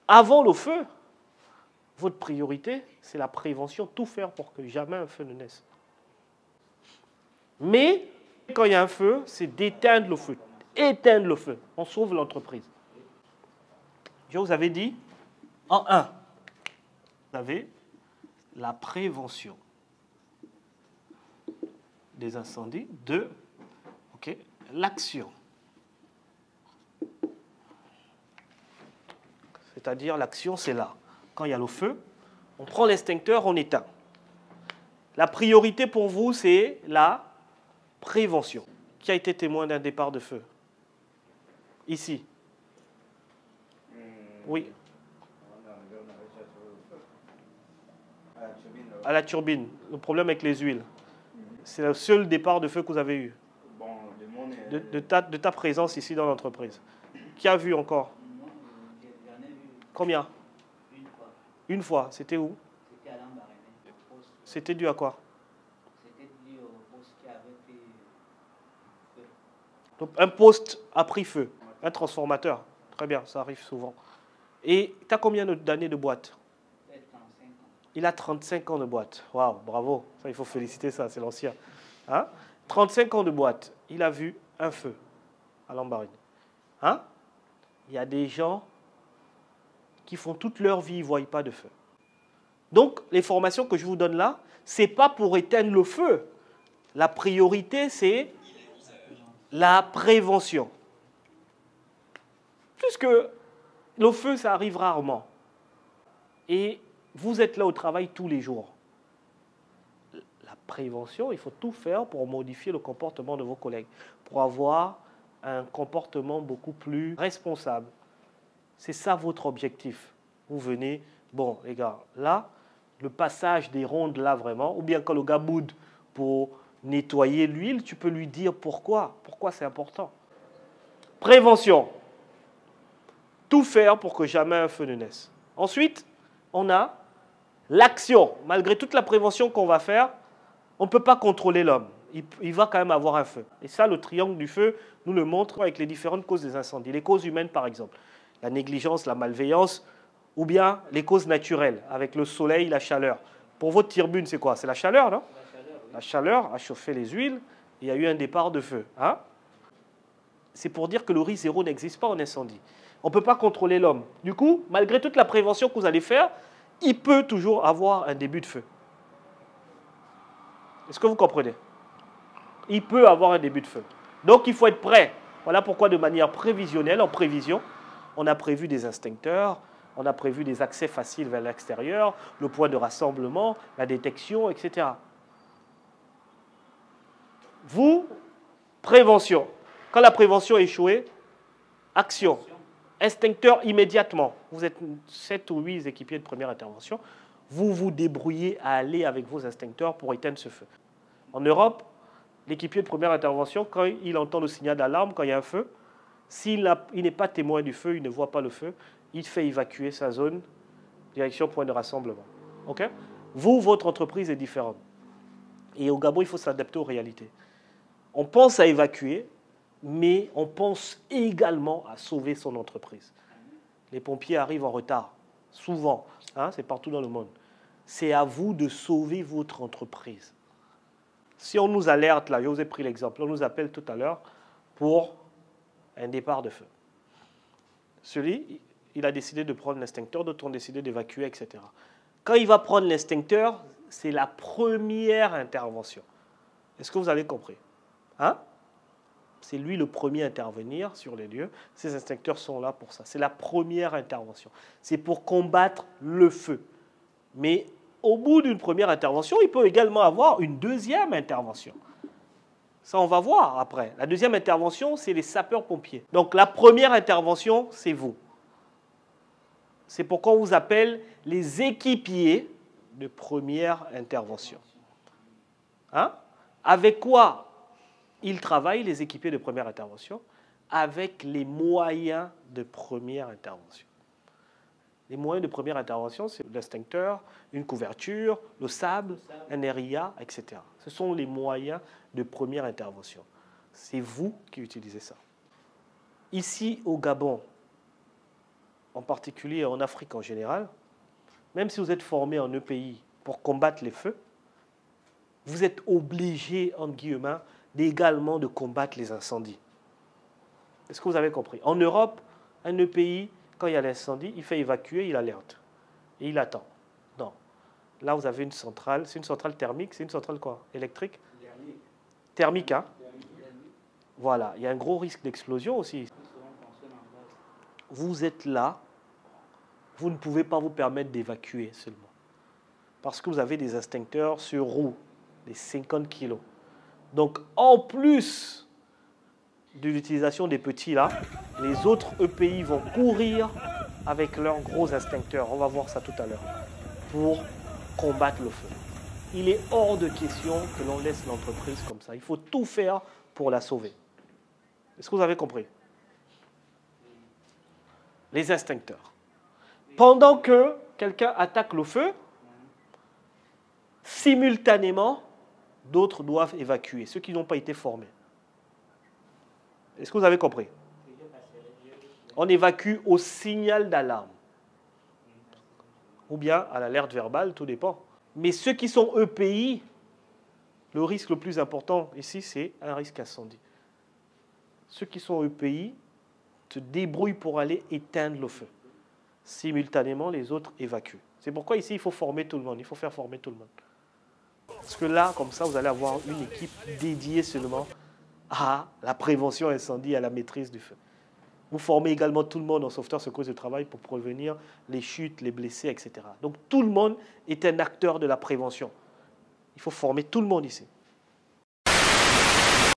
Avant le feu, votre priorité, c'est la prévention, tout faire pour que jamais un feu ne naisse. Mais, quand il y a un feu, c'est d'éteindre le feu. Éteindre le feu. On sauve l'entreprise. Je vous avais dit, en 1, vous avez la prévention des incendies. 2, okay, l'action. C'est-à-dire, l'action, c'est là. Quand il y a le feu, on prend l'extincteur, on éteint. La priorité pour vous, c'est la prévention. Qui a été témoin d'un départ de feu? Ici. Oui. À la turbine. Le problème avec les huiles. C'est le seul départ de feu que vous avez eu. De ta présence ici dans l'entreprise. Qui a vu encore? Combien? Une fois. C'était où? C'était à Lambaréné. C'était dû à quoi? C'était dû au poste qui avait fait feu. Donc, un poste a pris feu. Un transformateur. Très bien, ça arrive souvent. Et tu as combien d'années de boîte? 35 ans. Il a 35 ans de boîte. Waouh, bravo. Ça, il faut féliciter ça, c'est l'ancien. Hein? 35 ans de boîte. Il a vu un feu à Lambaréné. Hein? Il y a des gens qui font toute leur vie, ils ne voient pas de feu. Donc, les formations que je vous donne là, ce n'est pas pour éteindre le feu. La priorité, c'est la prévention. Puisque le feu, ça arrive rarement. Et vous êtes là au travail tous les jours. La prévention, il faut tout faire pour modifier le comportement de vos collègues, pour avoir un comportement beaucoup plus responsable. C'est ça votre objectif. Vous venez, bon les gars, là, le passage des rondes là vraiment, ou bien quand le gars boude pour nettoyer l'huile, tu peux lui dire pourquoi. Pourquoi c'est important. Prévention. Tout faire pour que jamais un feu ne naisse. Ensuite, on a l'action. Malgré toute la prévention qu'on va faire, on ne peut pas contrôler l'homme. Il va quand même avoir un feu. Et ça, le triangle du feu nous le montre avec les différentes causes des incendies. Les causes humaines, par exemple. La négligence, la malveillance, ou bien les causes naturelles, avec le soleil, la chaleur. Pour votre turbine, c'est quoi? C'est la chaleur, non? La chaleur, oui. La chaleur a chauffé les huiles, il y a eu un départ de feu. Hein? C'est pour dire que le risque zéro n'existe pas en incendie. On ne peut pas contrôler l'homme. Du coup, malgré toute la prévention que vous allez faire, il peut toujours avoir un début de feu. Est-ce que vous comprenez? Il peut avoir un début de feu. Donc, il faut être prêt. Voilà pourquoi, de manière prévisionnelle, en prévision, on a prévu des extincteurs, on a prévu des accès faciles vers l'extérieur, le point de rassemblement, la détection, etc. Vous, prévention. Quand la prévention est échouée, action. Extincteur immédiatement. Vous êtes 7 ou 8 équipiers de première intervention. Vous vous débrouillez à aller avec vos extincteurs pour éteindre ce feu. En Europe, l'équipier de première intervention, quand il entend le signal d'alarme, quand il y a un feu, s'il n'est pas témoin du feu, il ne voit pas le feu, il fait évacuer sa zone, direction point de rassemblement. Okay? Vous, votre entreprise est différente. Et au Gabon, il faut s'adapter aux réalités. On pense à évacuer, mais on pense également à sauver son entreprise. Les pompiers arrivent en retard, souvent, hein, c'est partout dans le monde. C'est à vous de sauver votre entreprise. Si on nous alerte, là, je vous ai pris l'exemple, on nous appelle tout à l'heure pour un départ de feu. Celui, il a décidé de prendre l'extincteur, d'autres ont décidé d'évacuer, etc. Quand il va prendre l'extincteur, c'est la première intervention. Est-ce que vous avez compris? Hein? C'est lui le premier à intervenir sur les lieux. Ces extincteurs sont là pour ça. C'est la première intervention. C'est pour combattre le feu. Mais au bout d'une première intervention, il peut également avoir une deuxième intervention. Ça, on va voir après. La deuxième intervention, c'est les sapeurs-pompiers. Donc, la première intervention, c'est vous. C'est pourquoi on vous appelle les équipiers de première intervention. Hein? Avec quoi ils travaillent, les équipiers de première intervention? Avec les moyens de première intervention. Les moyens de première intervention, c'est l'extincteur, une couverture, le sable, un RIA, etc. Ce sont les moyens de première intervention. C'est vous qui utilisez ça. Ici, au Gabon, en particulier en Afrique en général, même si vous êtes formé en EPI pour combattre les feux, vous êtes obligé, entre guillemets, également de combattre les incendies. Est-ce que vous avez compris? En Europe, un EPI, quand il y a l'incendie, il fait évacuer, il alerte. Et il attend. Non. Là, vous avez une centrale. C'est une centrale thermique. C'est une centrale quoi? Électrique? Thermique, hein? Voilà. Il y a un gros risque d'explosion aussi. Vous êtes là. Vous ne pouvez pas vous permettre d'évacuer seulement. Parce que vous avez des extincteurs sur roue, des 50 kilos. Donc, en plus de l'utilisation des petits là, les autres EPI vont courir avec leurs gros extincteurs. On va voir ça tout à l'heure. Pour combattre le feu. Il est hors de question que l'on laisse l'entreprise comme ça. Il faut tout faire pour la sauver. Est-ce que vous avez compris? Les extincteurs. Pendant que quelqu'un attaque le feu, simultanément, d'autres doivent évacuer, ceux qui n'ont pas été formés. Est-ce que vous avez compris? On évacue au signal d'alarme. Ou bien à l'alerte verbale, tout dépend. Mais ceux qui sont EPI, le risque le plus important ici, c'est un risque incendie. Ceux qui sont EPI se débrouillent pour aller éteindre le feu. Simultanément, les autres évacuent. C'est pourquoi ici, il faut former tout le monde. Il faut faire former tout le monde. Parce que là, comme ça, vous allez avoir une équipe dédiée seulement à la prévention incendie, à la maîtrise du feu. Vous formez également tout le monde en sauveteur secours de travail pour prévenir les chutes, les blessés, etc. Donc tout le monde est un acteur de la prévention. Il faut former tout le monde ici.